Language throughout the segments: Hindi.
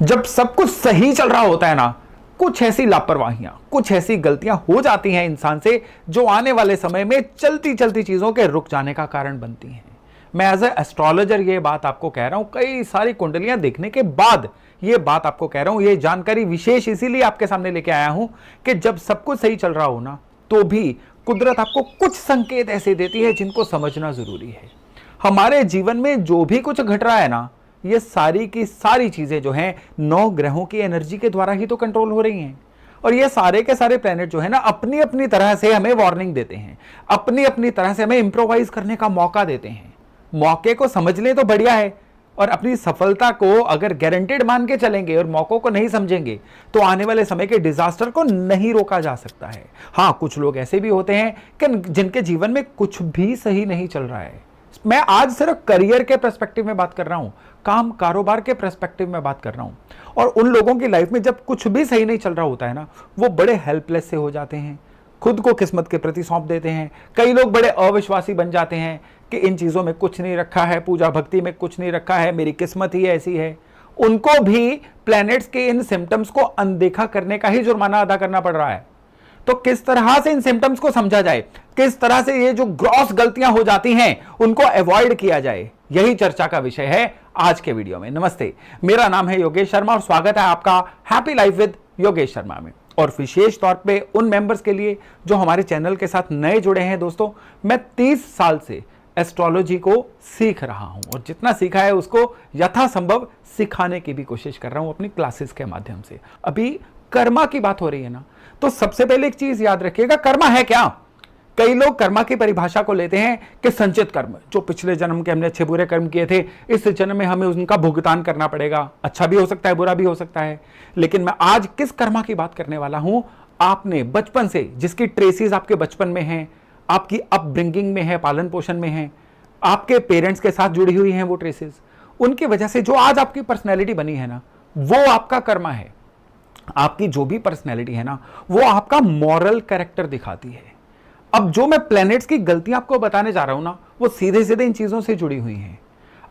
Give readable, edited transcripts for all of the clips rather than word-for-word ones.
जब सब कुछ सही चल रहा होता है ना, कुछ ऐसी लापरवाहियां, कुछ ऐसी गलतियां हो जाती हैं इंसान से जो आने वाले समय में चलती चलती चीजों के रुक जाने का कारण बनती हैं। मैं एज ए एस्ट्रोलॉजर ये बात आपको कह रहा हूं, कई सारी कुंडलियां देखने के बाद ये बात आपको कह रहा हूं। ये जानकारी विशेष इसीलिए आपके सामने लेके आया हूं कि जब सब कुछ सही चल रहा हो ना, तो भी कुदरत आपको कुछ संकेत ऐसे देती है जिनको समझना जरूरी है। हमारे जीवन में जो भी कुछ घट रहा है ना, ये सारी की सारी चीजें जो हैं 9 ग्रहों की एनर्जी के द्वारा ही तो कंट्रोल हो रही हैं। और ये सारे के सारे प्लेनेट जो है ना, अपनी अपनी तरह से हमें वार्निंग देते हैं, अपनी अपनी तरह से हमें इंप्रोवाइज करने का मौका देते हैं। मौके को समझ लें तो बढ़िया है, और अपनी सफलता को अगर गारंटेड मान के चलेंगे और मौकों को नहीं समझेंगे तो आने वाले समय के डिजास्टर को नहीं रोका जा सकता है। हाँ, कुछ लोग ऐसे भी होते हैं कि जिनके जीवन में कुछ भी सही नहीं चल रहा है। मैं आज सिर्फ करियर के पर्सपेक्टिव में बात कर रहा हूं, काम कारोबार के पर्सपेक्टिव में बात कर रहा हूं। और उन लोगों की लाइफ में जब कुछ भी सही नहीं चल रहा होता है ना, वो बड़े हेल्पलेस से हो जाते हैं, खुद को किस्मत के प्रति सौंप देते हैं। कई लोग बड़े अविश्वासी बन जाते हैं कि इन चीजों में कुछ नहीं रखा है, पूजा भक्ति में कुछ नहीं रखा है, मेरी किस्मत ही ऐसी है। उनको भी प्लैनेट्स के इन सिम्टम्स को अनदेखा करने का ही जुर्माना अदा करना पड़ रहा है। तो किस तरह से इन सिम्टम्स को समझा जाए, किस तरह से ये जो ग्रॉस गलतियां हो जाती हैं उनको अवॉइड किया जाए, यही चर्चा का विषय है आज के वीडियो में। नमस्ते, मेरा नाम है योगेश शर्मा और स्वागत है आपका happy life with Yogesh Sharma में। और विशेष तौर पे उन मेंबर्स के लिए जो हमारे चैनल के साथ नए जुड़े हैं। दोस्तों, मैं 30 साल से एस्ट्रोलॉजी को सीख रहा हूं और जितना सीखा है उसको यथासंभव सिखाने की भी कोशिश कर रहा हूं अपनी क्लासेस के माध्यम से। अभी कर्मा की बात हो रही है ना, तो सबसे पहले एक चीज याद रखिएगा, कर्मा है क्या। कई लोग कर्मा की परिभाषा को लेते हैं कि संचित कर्म, जो पिछले जन्म के हमने अच्छे बुरे कर्म किए थे, इस जन्म में हमें उनका भुगतान करना पड़ेगा। अच्छा भी हो सकता है, बुरा भी हो सकता है, लेकिन मैं आज किस कर्मा की बात करने वाला हूं, आपने बचपन से जिसकी ट्रेसेस आपके बचपन में हैं, आपकी अपब्रिंगिंग में है, पालन पोषण में है, आपके पेरेंट्स के साथ जुड़ी हुई हैं वो ट्रेसेस, उनकी वजह से जो आज आपकी पर्सनैलिटी बनी है ना, वो आपका कर्मा है। आपकी जो भी पर्सनैलिटी है ना, वो आपका मॉरल कैरेक्टर दिखाती है। अब जो मैं प्लैनेट्स की गलतियां आपको बताने जा रहा हूं ना, वो सीधे सीधे इन चीजों से जुड़ी हुई हैं।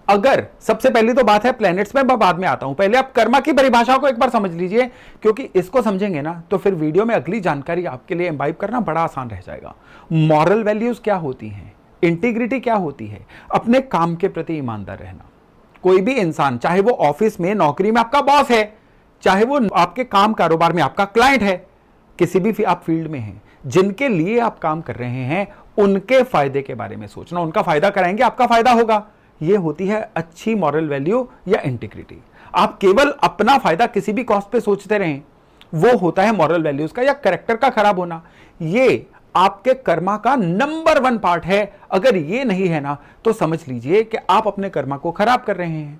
अगर सबसे पहली तो बात है प्लैनेट्स में, मैं बाद में आता हूं, पहले आप कर्मा की परिभाषा को एक बार समझ लीजिए, क्योंकि इसको समझेंगे ना तो फिर वीडियो में अगली जानकारी आपके लिए इम्बाइब करना बड़ा आसान रह जाएगा। मॉरल वैल्यूज क्या होती हैं, इंटीग्रिटी क्या होती है, अपने काम के प्रति ईमानदार रहना। कोई भी इंसान, चाहे वो ऑफिस में नौकरी में आपका बॉस है, चाहे वो आपके काम कारोबार में आपका क्लाइंट है, किसी भी आप फील्ड में हैं, जिनके लिए आप काम कर रहे हैं, उनके फायदे के बारे में सोचना। उनका फायदा कराएंगे, आपका फायदा होगा। यह होती है अच्छी मॉरल वैल्यू या इंटीग्रिटी। आप केवल अपना फायदा किसी भी कॉस्ट पे सोचते रहें, वो होता है मॉरल वैल्यूज का या कैरेक्टर का खराब होना। ये आपके कर्मा का नंबर 1 पार्ट है। अगर ये नहीं है ना, तो समझ लीजिए कि आप अपने कर्मा को खराब कर रहे हैं।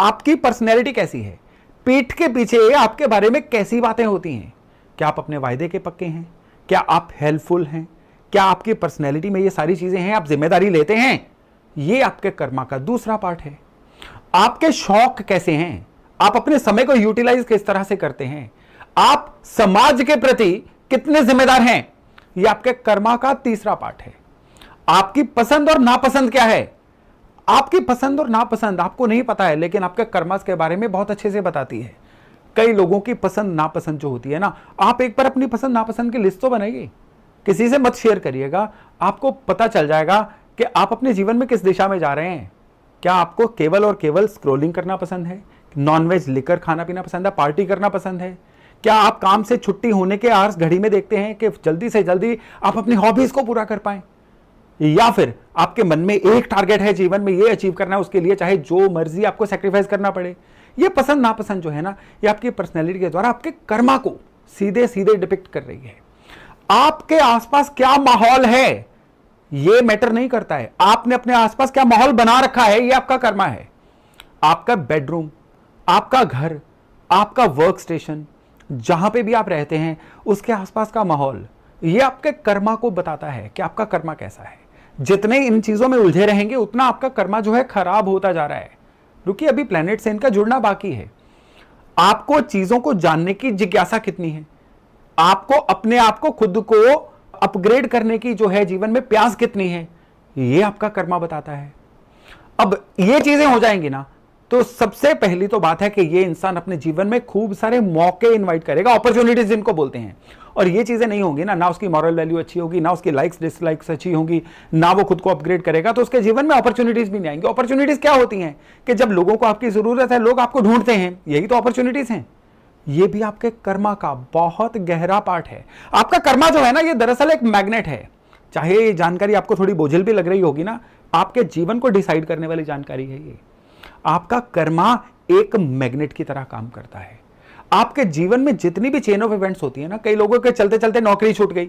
आपकी पर्सनैलिटी कैसी है, पीठ के पीछे आपके बारे में कैसी बातें होती हैं, क्या आप अपने वायदे के पक्के हैं, क्या आप हेल्पफुल हैं, क्या आपकी पर्सनैलिटी में ये सारी चीजें हैं, आप जिम्मेदारी लेते हैं, ये आपके कर्मा का दूसरा पार्ट है। आपके शौक कैसे हैं, आप अपने समय को यूटिलाइज किस तरह से करते हैं, आप समाज के प्रति कितने जिम्मेदार हैं, ये आपके कर्मा का तीसरा पार्ट है। आपकी पसंद और नापसंद क्या है, आपकी पसंद और नापसंद आपको नहीं पता है, लेकिन आपके कर्मा के बारे में बहुत अच्छे से बताती है। कई लोगों की पसंद नापसंद जो होती है ना, आप एक बार अपनी पसंद नापसंद की लिस्ट तो बनाइए, किसी से मत शेयर करिएगा, आपको पता चल जाएगा कि आप अपने जीवन में किस दिशा में जा रहे हैं। क्या आपको केवल और केवल स्क्रॉलिंग करना पसंद है, नॉनवेज लिकर खाना पीना पसंद है, पार्टी करना पसंद है, क्या आप काम से छुट्टी होने के आवर्स घड़ी में देखते हैं कि जल्दी से जल्दी आप अपनी हॉबीज को पूरा कर पाएं, या फिर आपके मन में एक टारगेट है जीवन में ये अचीव करना है, उसके लिए चाहे जो मर्जी आपको सैक्रिफाइस करना पड़े। ये पसंद नापसंद जो है ना, ये आपकी पर्सनैलिटी के द्वारा आपके कर्मा को सीधे सीधे डिपिक्ट कर रही है। आपके आसपास क्या माहौल है ये मैटर नहीं करता है, आपने अपने आसपास क्या माहौल बना रखा है, ये आपका कर्मा है। आपका बेडरूम, आपका घर, आपका वर्क स्टेशन, जहां पे भी आप रहते हैं, उसके आसपास का माहौल, ये आपके कर्मा को बताता है कि आपका कर्मा कैसा है। जितने इन चीजों में उलझे रहेंगे, उतना आपका कर्मा जो है खराब होता जा रहा है। रुकिए, अभी प्लैनेट से इनका जुड़ना बाकी है। आपको चीजों को जानने की जिज्ञासा कितनी है, आपको अपने आप को खुद को अपग्रेड करने की जो है जीवन में प्यास कितनी है, ये आपका कर्मा बताता है। अब ये चीजें हो जाएंगी ना, तो सबसे पहली तो बात है कि ये इंसान अपने जीवन में खूब सारे मौके इनवाइट करेगा, अपॉर्चुनिटीज जिनको बोलते हैं, और ये चीजें नहीं होंगी ना उसकी मॉरल वैल्यू अच्छी होगी, ना उसकी लाइक्स डिसलाइक्स अच्छी होंगी, ना वो खुद को अपग्रेड करेगा, तो उसके जीवन में अपॉर्चुनिटीज भी नहीं आएंगी। अपॉर्चुनिटीज क्या होती हैं कि जब लोगों को आपकी जरूरत है, लोग आपको ढूंढते हैं, यही तो अपॉर्चुनिटीज हैं। ये भी आपके कर्मा का बहुत गहरा पार्ट है। आपका कर्मा जो है ना, ये दरअसल एक मैग्नेट है। चाहे ये जानकारी आपको थोड़ी बोझिल भी लग रही होगी ना, आपके जीवन को डिसाइड करने वाली जानकारी है ये। आपका कर्मा एक मैग्नेट की तरह काम करता है। आपके जीवन में जितनी भी चेन ऑफ इवेंट्स होती है ना, कई लोगों के चलते चलते नौकरी छूट गई,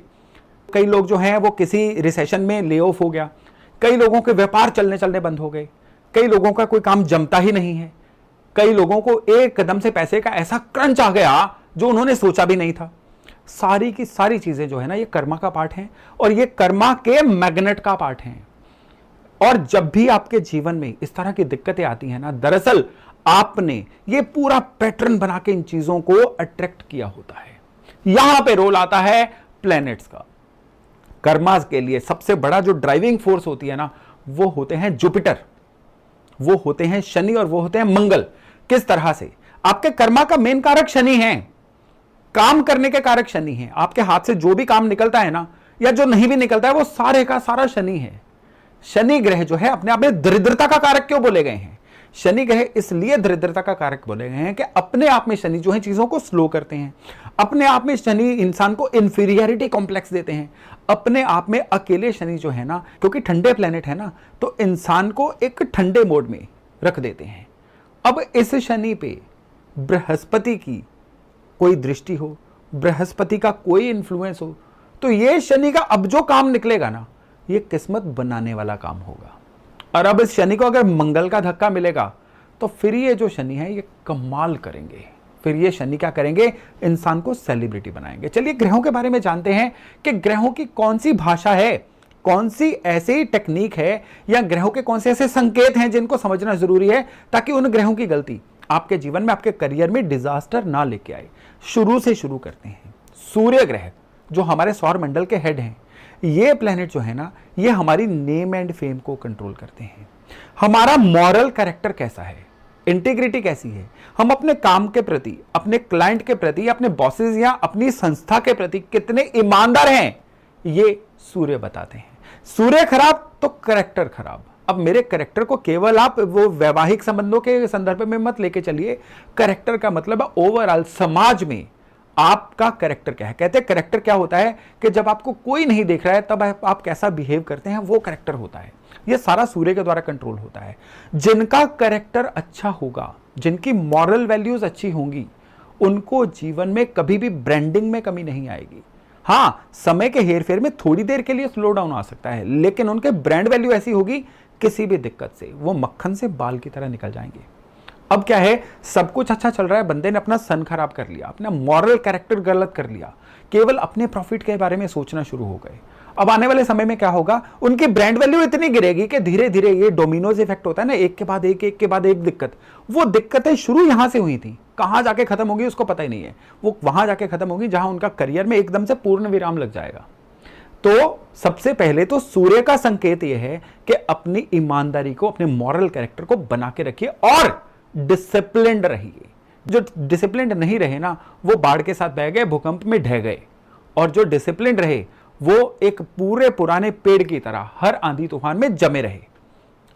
कई लोग जो हैं वो किसी रिसेशन में ले ऑफ हो गया, कई लोगों के व्यापार चलने चलने बंद हो गए, कई लोगों का कोई काम जमता ही नहीं है, कई लोगों को एक कदम से पैसे का ऐसा क्रंच आ गया जो उन्होंने सोचा भी नहीं था। सारी की सारी चीजें जो है ना, ये कर्मा का पार्ट है और ये कर्मा के मैग्नेट का पार्ट है। और जब भी आपके जीवन में इस तरह की दिक्कतें आती हैं ना, दरअसल आपने ये पूरा पैटर्न बना के इन चीजों को अट्रैक्ट किया होता है। यहां पे रोल आता है प्लैनेट्स का। कर्मास के लिए सबसे बड़ा जो ड्राइविंग फोर्स होती है ना, वो होते हैं जुपिटर, वो होते हैं शनि और वो होते हैं मंगल। किस तरह से? आपके कर्मा का मेन कारक शनि है, काम करने के कारक शनि है। आपके हाथ से जो भी काम निकलता है ना, या जो नहीं भी निकलता है, वो सारे का सारा शनि है। शनि ग्रह जो है अपने आप में दरिद्रता का कारक क्यों बोले गए हैं? शनि ग्रह इसलिए दरिद्रता का कारक बोले गए हैं कि अपने आप में शनि जो है चीजों को स्लो करते हैं, अपने आप में शनि इंसान को इंफीरियरिटी कॉम्प्लेक्स देते हैं, अपने आप में अकेले शनि जो है ना, क्योंकि ठंडे प्लेनेट है ना, तो इंसान को एक ठंडे मोड में रख देते हैं। अब इस शनि पे बृहस्पति की कोई दृष्टि हो, बृहस्पति का कोई इन्फ्लुएंस हो, तो ये शनि का अब जो काम निकलेगा ना, ये किस्मत बनाने वाला काम होगा। और अब इस शनि को अगर मंगल का धक्का मिलेगा, तो फिर ये जो शनि है ये कमाल करेंगे। फिर ये शनि क्या करेंगे? इंसान को सेलिब्रिटी बनाएंगे। चलिए ग्रहों के बारे में जानते हैं कि ग्रहों की कौन सी भाषा है, कौन सी ऐसी टेक्निक है, या ग्रहों के कौन से ऐसे संकेत हैं जिनको समझना जरूरी है, ताकि उन ग्रहों की गलती आपके जीवन में, आपके करियर में डिजास्टर ना लेके आए। शुरू से शुरू करते हैं। सूर्य ग्रह जो हमारे सौर मंडल के हेड हैं, ये प्लेनेट जो है ना, ये हमारी नेम एंड फेम को कंट्रोल करते हैं। हमारा मॉरल कैरेक्टर कैसा है, इंटीग्रिटी कैसी है, हम अपने काम के प्रति, अपने क्लाइंट के प्रति, अपने बॉसेस या अपनी संस्था के प्रति कितने ईमानदार हैं, ये सूर्य बताते हैं। सूर्य खराब तो कैरेक्टर खराब। अब मेरे कैरेक्टर को केवल आप वो वैवाहिक संबंधों के संदर्भ में मत लेके चलिए। कैरेक्टर का मतलब है ओवरऑल समाज में आपका कैरेक्टर क्या है। कहते हैं कैरेक्टर क्या होता है कि जब आपको कोई नहीं देख रहा है तब आप कैसा बिहेव करते हैं, वो कैरेक्टर होता है। ये सारा सूर्य के द्वारा कंट्रोल होता है। जिनका कैरेक्टर अच्छा होगा, जिनकी मॉरल वैल्यूज अच्छी होंगी, उनको जीवन में कभी भी ब्रांडिंग में कमी नहीं आएगी। हां, समय के हेरफेर में थोड़ी देर के लिए स्लो डाउन आ सकता है, लेकिन उनके ब्रांड वैल्यू ऐसी होगी, किसी भी दिक्कत से वो मक्खन से बाल की तरह निकल जाएंगे। अब क्या है, सब कुछ अच्छा चल रहा है, बंदे ने अपना सन खराब कर लिया, अपना मॉरल कैरेक्टर गलत कर लिया, केवल अपने प्रॉफिट के बारे में सोचना शुरू हो गए। अब आने वाले समय में क्या होगा, उनकी ब्रांड वैल्यू इतनी गिरेगी कि धीरे धीरे ये डोमिनोज इफेक्ट होता है ना, एक के बाद एक दिक्कत। वो दिक्कतें शुरू यहां से हुई थी, कहां जाके खत्म होगी उसको पता ही नहीं है। वो वहां जाके खत्म होगी जहां उनका करियर में एकदम से पूर्ण विराम लग जाएगा। तो सबसे पहले तो सूर्य का संकेत यह है कि अपनी ईमानदारी को, अपने मॉरल कैरेक्टर को बना के रखिए और डिसिप्लिन्ड रहिए। जो डिसिप्लिन्ड नहीं रहे ना, वो बाढ़ के साथ बह गए, भूकंप में ढह गए। और जो डिसिप्लिन्ड रहे, वो एक पूरे पुराने पेड़ की तरह हर आंधी तूफान में जमे रहे।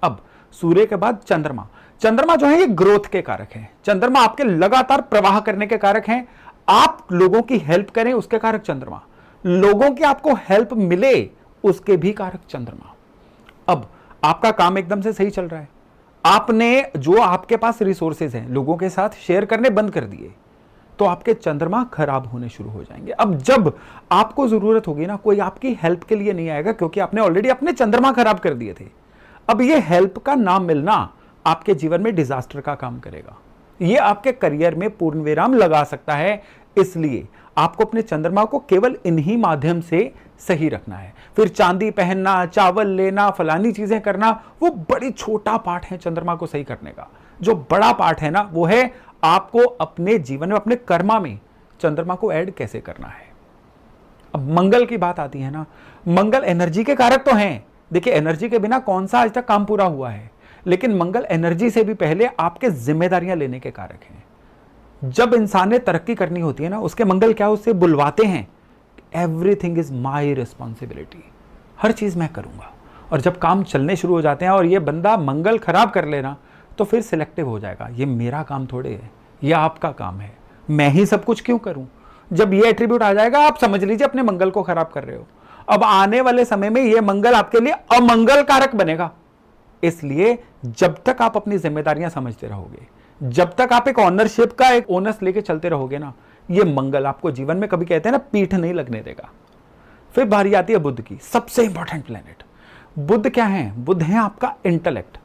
अब सूर्य के बाद चंद्रमा। चंद्रमा जो है ये ग्रोथ के कारक है। चंद्रमा आपके लगातार प्रवाह करने के कारक हैं। आप लोगों की हेल्प करें उसके कारक चंद्रमा, लोगों की आपको हेल्प मिले उसके भी कारक चंद्रमा। अब आपका काम एकदम से सही चल रहा है, आपने जो आपके पास रिसोर्सेज हैं लोगों के साथ शेयर करने बंद कर दिए, तो आपके चंद्रमा खराब होने शुरू हो जाएंगे। अब जब आपको जरूरत होगी ना, कोई आपकी हेल्प के लिए नहीं आएगा, क्योंकि आपने ऑलरेडी अपने चंद्रमा खराब कर दिए थे। अब ये हेल्प का नाम मिलना आपके जीवन में डिजास्टर का काम करेगा। ये आपके करियर में पूर्ण विराम लगा सकता है। इसलिए आपको अपने चंद्रमा को केवल इन्हीं माध्यम से सही रखना है। फिर चांदी पहनना, चावल लेना, फलानी चीजें करना, वो बड़ी छोटा पार्ट है चंद्रमा को सही करने का। जो बड़ा पार्ट है ना, वो है आपको अपने जीवन में, अपने कर्मा में चंद्रमा को ऐड कैसे करना है। अब मंगल की बात आती है ना, मंगल एनर्जी के कारक तो हैं। देखिए, एनर्जी के बिना कौन सा आज तक काम पूरा हुआ है, लेकिन मंगल एनर्जी से भी पहले आपके जिम्मेदारियां लेने के कारक हैं। जब इंसान ने तरक्की करनी होती है ना, उसके मंगल क्या उससे बुलवाते हैं, एवरीथिंग इज माई रिस्पॉन्सिबिलिटी, हर चीज मैं करूंगा। और जब काम चलने शुरू हो जाते हैं और ये बंदा मंगल खराब कर लेना, तो फिर सिलेक्टिव हो जाएगा, ये मेरा काम थोड़े है, ये आपका काम है, मैं ही सब कुछ क्यों करूं। जब ये एट्रीब्यूट आ जाएगा, आप समझ लीजिए अपने मंगल को खराब कर रहे हो। अब आने वाले समय में ये मंगल आपके लिए अमंगल कारक बनेगा। इसलिए जब तक आप अपनी जिम्मेदारियां समझते रहोगे, जब तक आप एक ऑनरशिप का एक ओनर्स लेके चलते रहोगे ना, ये मंगल आपको जीवन में, कभी कहते हैं ना, पीठ नहीं लगने देगा। फिर बारी आती है बुध की, सबसे इंपॉर्टेंट प्लेनेट। बुध क्या है? बुध है आपका इंटेलेक्ट,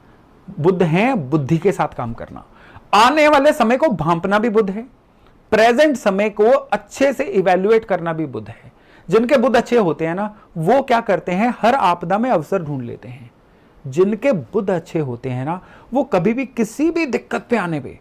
बुध है बुद्धि के साथ काम करना, आने वाले समय को भांपना भी बुध है, प्रेजेंट समय को अच्छे से इवैल्यूएट करना भी बुध है। जिनके बुध अच्छे होते हैं ना, वो क्या करते हैं, हर आपदा में अवसर ढूंढ लेते हैं। जिनके बुध अच्छे होते हैं ना, वो कभी भी किसी भी दिक्कत पे आने पे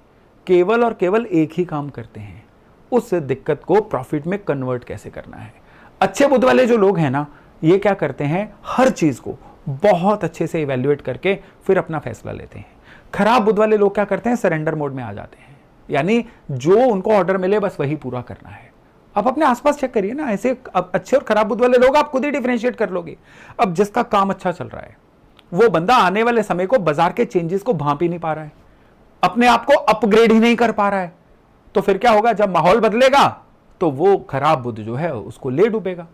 केवल और केवल एक ही काम करते हैं, उस दिक्कत को प्रॉफिट में कन्वर्ट कैसे करना है। अच्छे बुध वाले जो लोग हैं ना, ये क्या करते हैं, हर चीज को बहुत अच्छे से इवैल्यूएट करके फिर अपना फैसला लेते हैं। खराब बुध वाले लोग क्या करते हैं, सरेंडर मोड में आ जाते हैं, यानी जो उनको ऑर्डर मिले बस वही पूरा करना है। आप अपने आसपास चेक करिए ना, ऐसे अच्छे और खराब बुध वाले लोग आप खुद ही डिफरेंशिएट कर लोगे। अब जिसका काम अच्छा चल रहा है, वो बंदा आने वाले समय को, बाजार के चेंजेस को भांप ही नहीं पा रहा है, अपने आप को अपग्रेड ही नहीं कर पा रहा है, तो फिर क्या होगा, जब माहौल बदलेगा तो वो खराब बुध जो है उसको ले डूबेगा।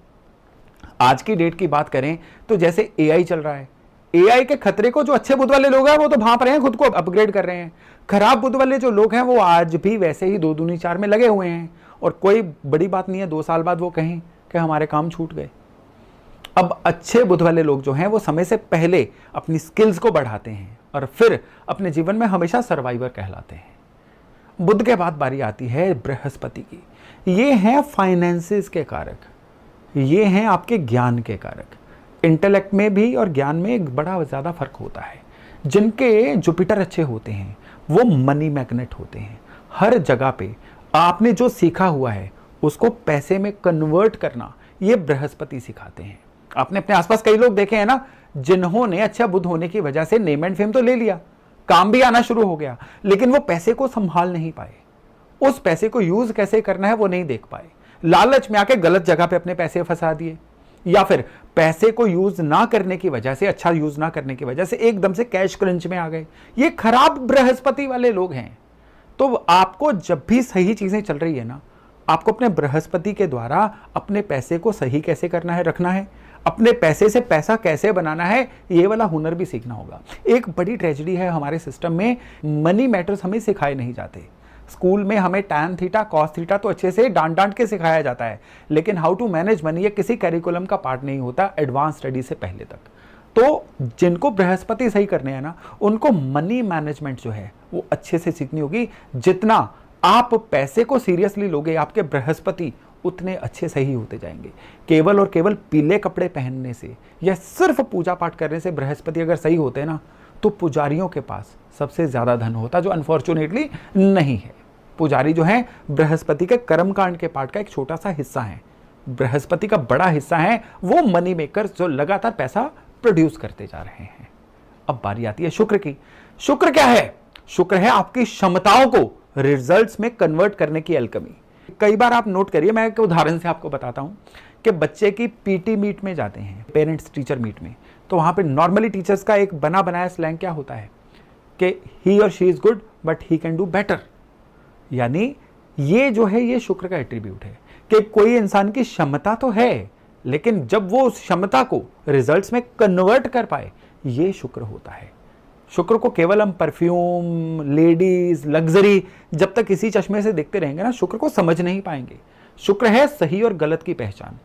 आज की डेट की बात करें तो जैसे एआई चल रहा है, एआई के खतरे को जो अच्छे बुध वाले लोग हैं वो तो भांप रहे हैं, खुद को अपग्रेड कर रहे हैं। खराब बुध वाले जो लोग हैं वो आज भी वैसे ही 2 दूनी 4 में लगे हुए हैं, और कोई बड़ी बात नहीं है 2 साल बाद वो कहें कि हमारे काम छूट गए। अब अच्छे बुध वाले लोग जो हैं वो समय से पहले अपनी स्किल्स को बढ़ाते हैं और फिर अपने जीवन में हमेशा सर्वाइवर कहलाते हैं। बुध के बाद बारी आती है बृहस्पति की। ये हैं फाइनेंसेस के कारक, ये हैं आपके ज्ञान के कारक। इंटेलेक्ट में भी और ज्ञान में एक बड़ा ज़्यादा फर्क होता है। जिनके जुपिटर अच्छे होते हैं वो मनी मैग्नेट होते हैं। हर जगह पे आपने जो सीखा हुआ है उसको पैसे में कन्वर्ट करना, ये बृहस्पति सिखाते हैं। आपने अपने आसपास कई लोग देखे हैं ना, जिन्होंने अच्छा बुध होने की वजह से नेम एंड फेम तो ले लिया, काम भी आना शुरू हो गया, लेकिन वो पैसे को संभाल नहीं पाए, उस पैसे को यूज कैसे करना है वो नहीं देख पाए। लालच में आके गलत जगह पे अपने पैसे फंसा दिए, या फिर पैसे को यूज ना करने की वजह से, अच्छा यूज ना करने की वजह से एकदम से कैश क्रंच में आ गए। ये खराब बृहस्पति वाले लोग हैं। तो आपको जब भी सही चीजें चल रही है ना, आपको अपने बृहस्पति के द्वारा अपने पैसे को सही कैसे करना है, रखना है, अपने पैसे से पैसा कैसे बनाना है, ये वाला हुनर भी सीखना होगा। एक बड़ी ट्रेजेडी है हमारे सिस्टम में, मनी मैटर्स हमें सिखाए नहीं जाते। स्कूल में हमें टैन थीटा कॉस थीटा तो अच्छे से डांट डांट के सिखाया जाता है, लेकिन हाउ टू मैनेज मनी ये किसी कैरिकुलम का पार्ट नहीं होता एडवांस स्टडी से पहले तक। तो जिनको बृहस्पति सही करने हैं ना, उनको मनी मैनेजमेंट जो है वो अच्छे से सीखनी होगी। जितना आप पैसे को सीरियसली लोगे, आपके बृहस्पति उतने अच्छे सही होते जाएंगे। केवल और केवल पीले कपड़े पहनने से या सिर्फ पूजा पाठ करने से बृहस्पति अगर सही होते हैं ना, तो पुजारियों के पास सबसे ज्यादा धन होता, जो अनफॉर्चुनेटली नहीं है। पुजारी जो है बृहस्पति के कर्मकांड के पार्ट का एक छोटा सा हिस्सा है। बृहस्पति का बड़ा हिस्सा है वो मनी मेकर, जो लगातार पैसा प्रोड्यूस करते जा रहे हैं। अब बारी आती है शुक्र की। शुक्र क्या है? शुक्र है आपकी क्षमताओं को रिजल्ट्स में कन्वर्ट करने की अलकमी। कई बार आप नोट करिए, मैं एक उदाहरण से आपको बताता हूं कि बच्चे की पीटी मीट में जाते हैं, पेरेंट्स टीचर मीट में, तो वहां पे नॉर्मली टीचर्स का एक बना बनाया स्लैंग क्या होता है कि ही और she is good but he can do better. यानी ये जो है ये शुक्र का एट्रीब्यूट है कि कोई इंसान की क्षमता तो है, लेकिन जब वो उस क्षमता को रिजल्ट्स में कन्वर्ट कर पाए, ये शुक्र होता है। शुक्र को केवल हम परफ्यूम, लेडीज, लग्जरी जब तक इसी चश्मे से देखते रहेंगे ना, शुक्र को समझ नहीं पाएंगे। शुक्र है सही और गलत की पहचान।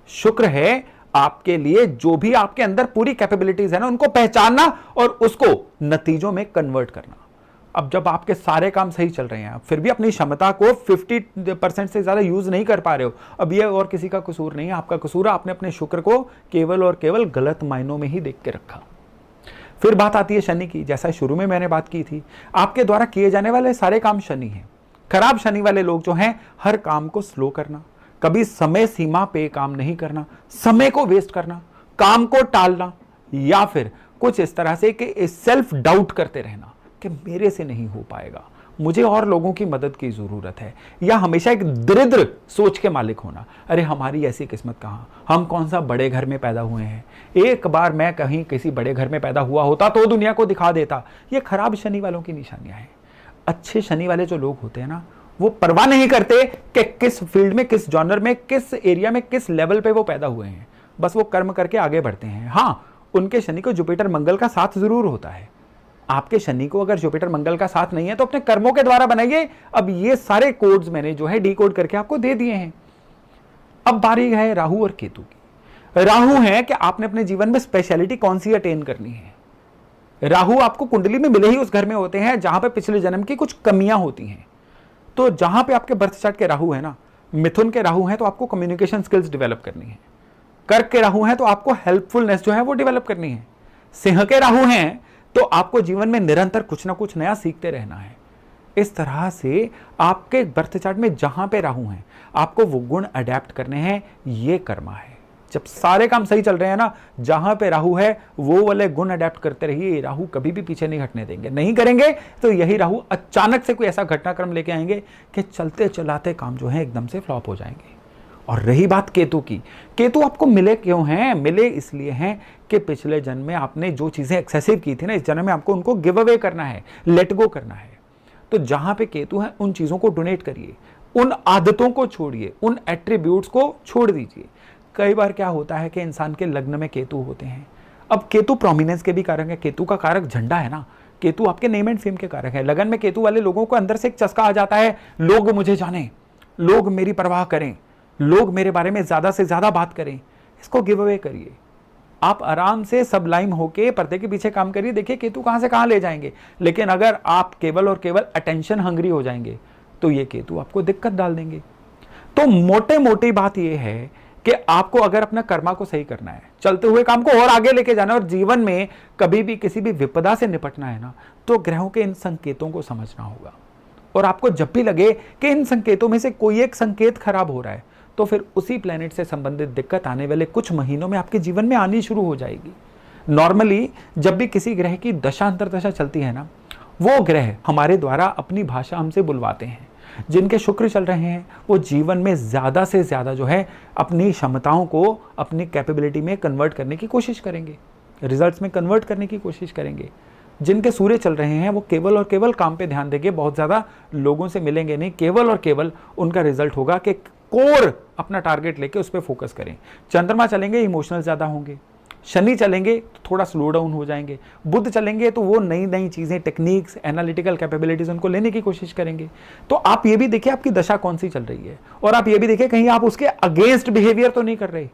शुक्र है आपके लिए जो भी आपके अंदर पूरी कैपेबिलिटीज है ना, उनको पहचानना और उसको नतीजों में कन्वर्ट करना। अब जब आपके सारे काम सही चल रहे हैं, फिर भी अपनी क्षमता को 50% से ज्यादा यूज नहीं कर पा रहे हो, अब ये और किसी का कसूर नहीं है, आपका कसूर है। आपने अपने शुक्र को केवल और केवल गलत मायनों में ही देख के रखा। फिर बात आती है शनि की। जैसा शुरू में मैंने बात की थी, आपके द्वारा किए जाने वाले सारे काम शनि हैं। खराब शनि वाले लोग जो हैं, हर काम को स्लो करना, कभी समय सीमा पे काम नहीं करना, समय को वेस्ट करना, काम को टालना, या फिर कुछ इस तरह से कि सेल्फ डाउट करते रहना कि मेरे से नहीं हो पाएगा, मुझे और लोगों की मदद की जरूरत है, या हमेशा एक दरिद्र सोच के मालिक होना, अरे हमारी ऐसी किस्मत कहाँ, हम कौन सा बड़े घर में पैदा हुए हैं, एक बार मैं कहीं किसी बड़े घर में पैदा हुआ होता तो दुनिया को दिखा देता। ये खराब शनि वालों की निशानियां हैं। अच्छे शनि वाले जो लोग होते हैं ना, वो परवाह नहीं करते कि किस फील्ड में, किस जॉनर में, किस एरिया में, किस लेवल पे वो पैदा हुए हैं, बस वो कर्म करके आगे बढ़ते हैं। हाँ, उनके शनि को जुपिटर मंगल का साथ जरूर होता है। आपके शनि को अगर जुपिटर मंगल का साथ नहीं है तो अपने कर्मों के द्वारा बनाइए। अब ये सारे कोड्स मैंने जो है डीकोड करके आपको दे दिए हैं। अब बारी है राहु और केतु की। राहु है कि आपने अपने जीवन में स्पेशलिटी कौन सी अटेन करनी है। राहु आपको कुंडली में मिले ही उस घर में होते हैं जहां पे पिछले जन्म की कुछ कमियां होती हैं। तो जहां पे आपके बर्थ चार्ट के राहु है ना, मिथुन के राहु हैं तो आपको कम्युनिकेशन स्किल्स डेवलप करनी है। कर्क के राहु हैं तो आपको हेल्पफुलनेस जो है वो डेवलप करनी है। सिंह के राहु हैं तो आपको जीवन में निरंतर कुछ ना कुछ नया सीखते रहना है। इस तरह से आपके बर्थ चार्ट में जहां पे राहु हैं आपको वो गुण अडेप्ट करने हैं। ये कर्मा है। जब सारे काम सही चल रहे हैं ना, जहां पे राहु है वो वाले गुण अडेप्ट करते रहिए। राहु कभी भी पीछे नहीं हटने देंगे। नहीं करेंगे तो यही राहु अचानक से कोई ऐसा घटनाक्रम लेके आएंगे कि चलते चलाते काम जो है एकदम से फ्लॉप हो जाएंगे। और रही बात केतु की, केतु आपको मिले क्यों हैं? मिले इसलिए हैं कि पिछले जन्म में आपने जो चीजें एक्सेसिव की थी ना, इस जन्म में आपको उनको गिव अवे करना है, लेट गो करना है। तो जहां पे केतु है उन चीजों को डोनेट करिए, उन आदतों को छोड़िए, उन एट्रीब्यूट्स को छोड़ दीजिए। कई बार क्या होता है कि इंसान के लग्न में केतु होते हैं। अब केतु प्रोमिनेंस के भी कारक है। केतु का कारक झंडा है ना, केतु आपके नेम एंड फेम के कारक है। लगन में केतु वाले लोगों को अंदर से एक चस्का आ जाता है, लोग मुझे जाने, लोग मेरी परवाह करें, लोग मेरे बारे में ज्यादा से ज्यादा बात करें। इसको गिव अवे करिए। आप आराम से सबलाइम होके पर्दे के पीछे काम करिए, देखिए केतु कहां से कहां ले जाएंगे। लेकिन अगर आप केवल और केवल अटेंशन हंग्री हो जाएंगे तो ये केतु आपको दिक्कत डाल देंगे। तो मोटे मोटी बात यह है कि आपको अगर अपना कर्मा को सही करना है, चलते हुए काम को और आगे लेके जाना है, और जीवन में कभी भी किसी भी विपदा से निपटना है ना, तो ग्रहों के इन संकेतों को समझना होगा। और आपको जब भी लगे कि इन संकेतों में से कोई एक संकेत खराब हो रहा है तो फिर उसी प्लेनेट से संबंधित दिक्कत आने वाले कुछ महीनों में आपके जीवन में आनी शुरू हो जाएगी। नॉर्मली जब भी किसी ग्रह की दशा अंतरदशा चलती है ना, वो ग्रह हमारे द्वारा अपनी भाषा हमसे बुलवाते हैं। जिनके शुक्र चल रहे हैं वो जीवन में ज्यादा से ज्यादा जो है अपनी क्षमताओं को अपनी कैपेबिलिटी में कन्वर्ट करने की कोशिश करेंगे, रिजल्ट्स में कन्वर्ट करने की कोशिश करेंगे। जिनके सूर्य चल रहे हैं वो केवल और केवल काम पे ध्यान देंगे, बहुत ज्यादा लोगों से मिलेंगे नहीं। केवल और केवल उनका रिजल्ट होगा कि कोर अपना टारगेट लेके उस पर फोकस करें। चंद्रमा चलेंगे इमोशनल ज्यादा होंगे, शनि चलेंगे तो थोड़ा स्लो डाउन हो जाएंगे, बुध चलेंगे तो वो नई नई चीजें, टेक्निक्स, एनालिटिकल कैपेबिलिटीज उनको लेने की कोशिश करेंगे। तो आप ये भी देखिए आपकी दशा कौन सी चल रही है, और आप ये भी देखिए कहीं आप उसके अगेंस्ट बिहेवियर तो नहीं कर रहे।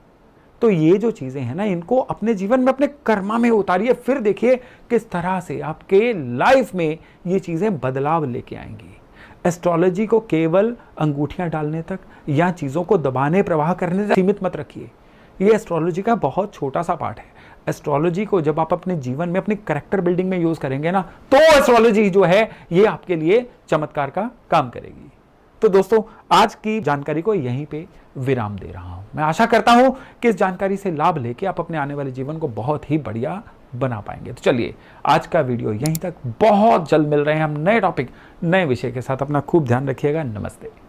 तो ये जो चीजें हैं ना, इनको अपने जीवन में, अपने कर्मा में उतारिए, फिर देखिए किस तरह से आपके लाइफ में ये चीजें बदलाव लेके आएंगी। एस्ट्रोलॉजी को केवल अंगूठियां डालने तक या चीजों को दबाने, प्रवाह करने तक सीमित मत रखिए। ये एस्ट्रोलॉजी का बहुत छोटा सा पार्ट है। एस्ट्रोलॉजी को जब आप अपने जीवन में, अपनी कैरेक्टर बिल्डिंग में यूज करेंगे ना, तो एस्ट्रोलॉजी जो है ये आपके लिए चमत्कार का काम करेगी। तो दोस्तों, आज की जानकारी को यहीं पे विराम दे रहा हूं। मैं आशा करता हूं कि इस जानकारी से लाभ लेके आप अपने आने वाले जीवन को बहुत ही बढ़िया बना पाएंगे। तो चलिए, आज का वीडियो यहीं तक। बहुत जल्द मिल रहे हैं हम नए टॉपिक, नए विषय के साथ। अपना खूब ध्यान रखिएगा। नमस्ते।